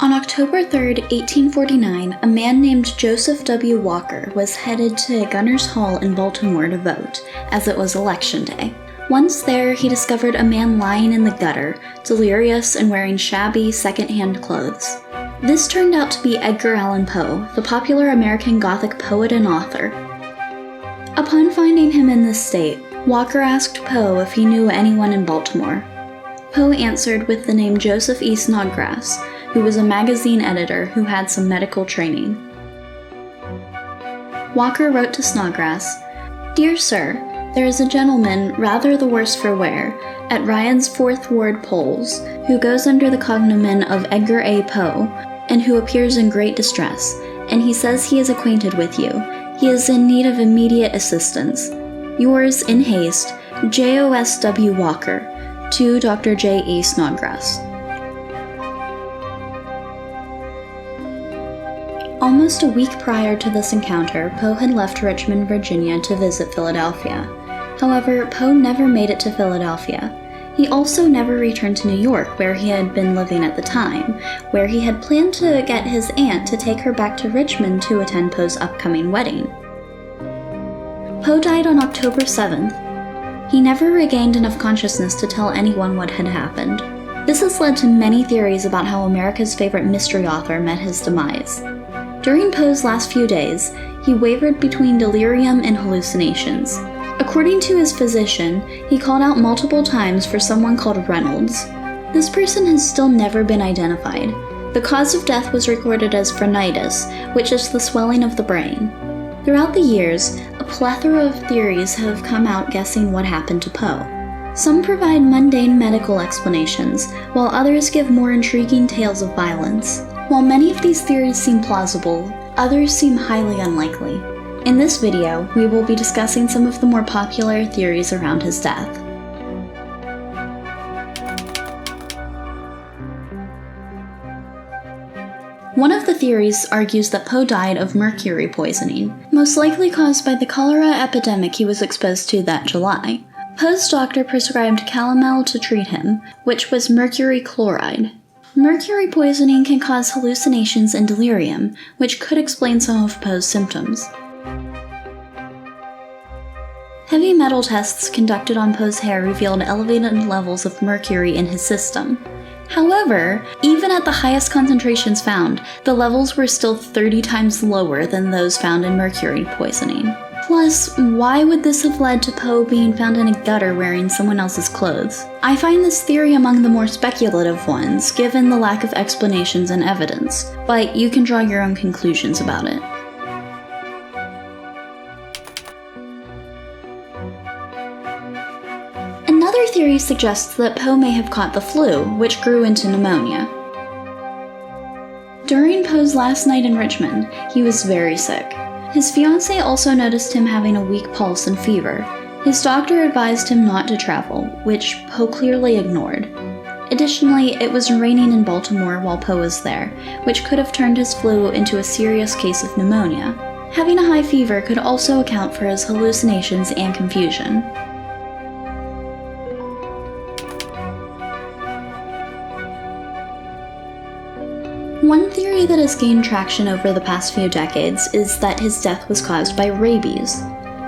On October 3, 1849, a man named Joseph W. Walker was headed to Gunners Hall in Baltimore to vote, as it was Election Day. Once there, he discovered a man lying in the gutter, delirious and wearing shabby, second-hand clothes. This turned out to be Edgar Allan Poe, the popular American Gothic poet and author. Upon finding him in this state, Walker asked Poe if he knew anyone in Baltimore. Poe answered with the name Joseph E. Snodgrass, who was a magazine editor who had some medical training. Walker wrote to Snodgrass, "Dear Sir, there is a gentleman, rather the worse for wear, at Ryan's 4th Ward Polls, who goes under the cognomen of Edgar A. Poe, and who appears in great distress, and he says he is acquainted with you. He is in need of immediate assistance. Yours, in haste, J.O.S.W. Walker, to Dr. J. E. Snodgrass." Almost a week prior to this encounter, Poe had left Richmond, Virginia to visit Philadelphia. However, Poe never made it to Philadelphia. He also never returned to New York, where he had been living at the time, where he had planned to get his aunt to take her back to Richmond to attend Poe's upcoming wedding. Poe died on October 7th. He never regained enough consciousness to tell anyone what had happened. This has led to many theories about how America's favorite mystery author met his demise. During Poe's last few days, he wavered between delirium and hallucinations. According to his physician, he called out multiple times for someone called Reynolds. This person has still never been identified. The cause of death was recorded as phrenitis, which is the swelling of the brain. Throughout the years, a plethora of theories have come out guessing what happened to Poe. Some provide mundane medical explanations, while others give more intriguing tales of violence. While many of these theories seem plausible, others seem highly unlikely. In this video, we will be discussing some of the more popular theories around his death. One of the theories argues that Poe died of mercury poisoning, most likely caused by the cholera epidemic he was exposed to that July. Poe's doctor prescribed calomel to treat him, which was mercury chloride. Mercury poisoning can cause hallucinations and delirium, which could explain some of Poe's symptoms. Heavy metal tests conducted on Poe's hair revealed elevated levels of mercury in his system. However, even at the highest concentrations found, the levels were still 30 times lower than those found in mercury poisoning. Plus, why would this have led to Poe being found in a gutter wearing someone else's clothes? I find this theory among the more speculative ones, given the lack of explanations and evidence, but you can draw your own conclusions about it. Another theory suggests that Poe may have caught the flu, which grew into pneumonia. During Poe's last night in Richmond, he was very sick. His fiancée also noticed him having a weak pulse and fever. His doctor advised him not to travel, which Poe clearly ignored. Additionally, it was raining in Baltimore while Poe was there, which could have turned his flu into a serious case of pneumonia. Having a high fever could also account for his hallucinations and confusion. One theory that has gained traction over the past few decades is that his death was caused by rabies.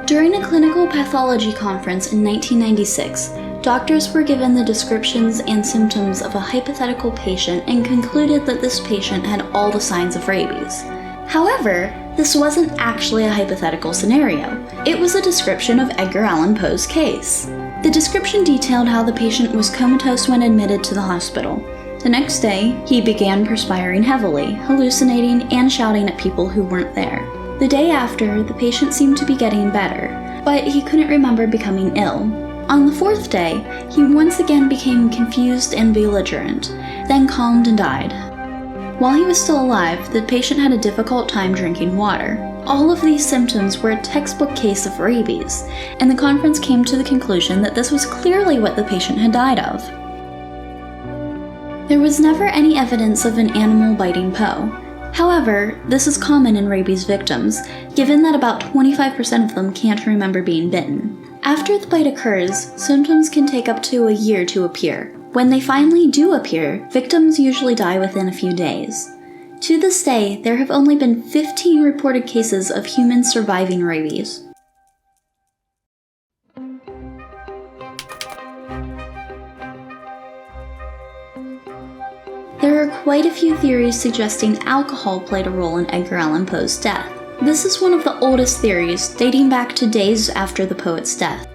During a clinical pathology conference in 1996, doctors were given the descriptions and symptoms of a hypothetical patient and concluded that this patient had all the signs of rabies. However, this wasn't actually a hypothetical scenario. It was a description of Edgar Allan Poe's case. The description detailed how the patient was comatose when admitted to the hospital. The next day, he began perspiring heavily, hallucinating, and shouting at people who weren't there. The day after, the patient seemed to be getting better, but he couldn't remember becoming ill. On the 4th day, he once again became confused and belligerent, then calmed and died. While he was still alive, the patient had a difficult time drinking water. All of these symptoms were a textbook case of rabies, and the conference came to the conclusion that this was clearly what the patient had died of. There was never any evidence of an animal biting Poe. However, this is common in rabies victims, given that about 25% of them can't remember being bitten. After the bite occurs, symptoms can take up to a year to appear. When they finally do appear, victims usually die within a few days. To this day, there have only been 15 reported cases of humans surviving rabies. There are quite a few theories suggesting alcohol played a role in Edgar Allan Poe's death. This is one of the oldest theories, dating back to days after the poet's death.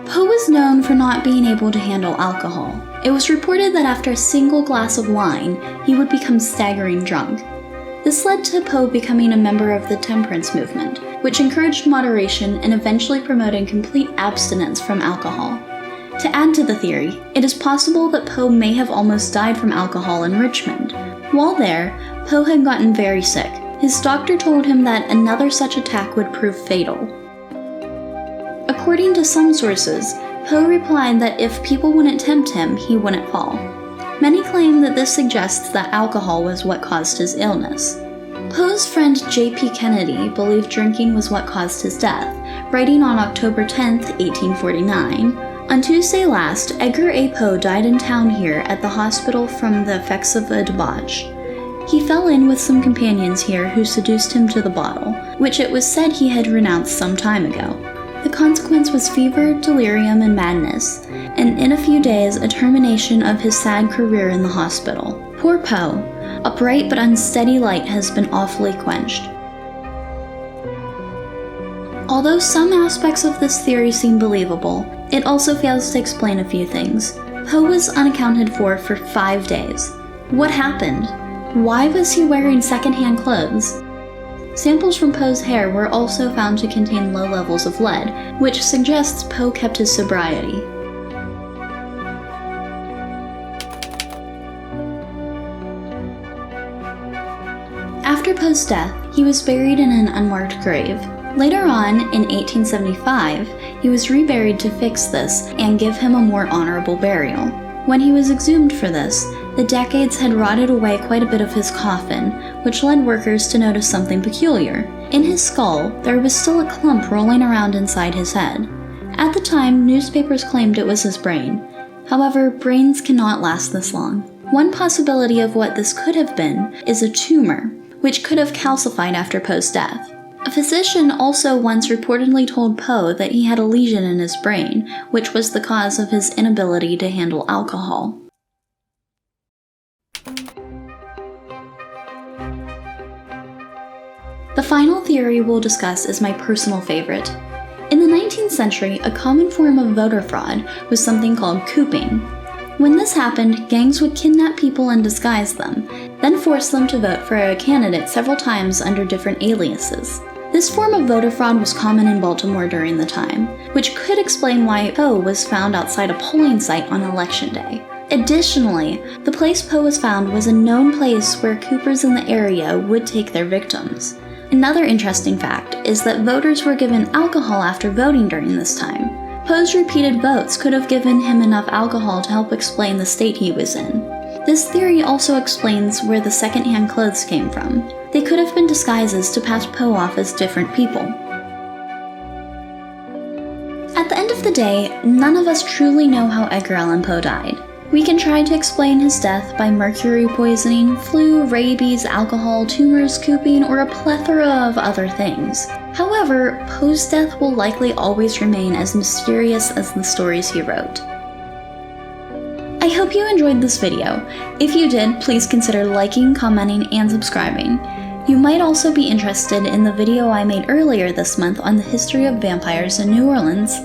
Poe was known for not being able to handle alcohol. It was reported that after a single glass of wine, he would become staggering drunk. This led to Poe becoming a member of the temperance movement, which encouraged moderation and eventually promoted complete abstinence from alcohol. To add to the theory, it is possible that Poe may have almost died from alcohol in Richmond. While there, Poe had gotten very sick. His doctor told him that another such attack would prove fatal. According to some sources, Poe replied that if people wouldn't tempt him, he wouldn't fall. Many claim that this suggests that alcohol was what caused his illness. Poe's friend J.P. Kennedy believed drinking was what caused his death, writing on October 10, 1849, "On Tuesday last, Edgar A. Poe died in town here at the hospital from the effects of a debauch. He fell in with some companions here who seduced him to the bottle, which it was said he had renounced some time ago. The consequence was fever, delirium, and madness, and in a few days a termination of his sad career in the hospital. Poor Poe, a bright but unsteady light has been awfully quenched." Although some aspects of this theory seem believable, it also fails to explain a few things. Poe was unaccounted for 5 days. What happened? Why was he wearing secondhand clothes? Samples from Poe's hair were also found to contain low levels of lead, which suggests Poe kept his sobriety. After Poe's death, he was buried in an unmarked grave. Later on, in 1875, he was reburied to fix this and give him a more honorable burial. When he was exhumed for this, the decades had rotted away quite a bit of his coffin, which led workers to notice something peculiar. In his skull, there was still a clump rolling around inside his head. At the time, newspapers claimed it was his brain. However, brains cannot last this long. One possibility of what this could have been is a tumor, which could have calcified after Poe's death. A physician also once reportedly told Poe that he had a lesion in his brain, which was the cause of his inability to handle alcohol. The final theory we'll discuss is my personal favorite. In the 19th century, a common form of voter fraud was something called cooping. When this happened, gangs would kidnap people and disguise them, then force them to vote for a candidate several times under different aliases. This form of voter fraud was common in Baltimore during the time, which could explain why Poe was found outside a polling site on Election Day. Additionally, the place Poe was found was a known place where coopers in the area would take their victims. Another interesting fact is that voters were given alcohol after voting during this time. Poe's repeated votes could have given him enough alcohol to help explain the state he was in. This theory also explains where the second-hand clothes came from. They could have been disguises to pass Poe off as different people. At the end of the day, none of us truly know how Edgar Allan Poe died. We can try to explain his death by mercury poisoning, flu, rabies, alcohol, tumors, cooping, or a plethora of other things. However, Poe's death will likely always remain as mysterious as the stories he wrote. I hope you enjoyed this video. If you did, please consider liking, commenting, and subscribing. You might also be interested in the video I made earlier this month on the history of vampires in New Orleans.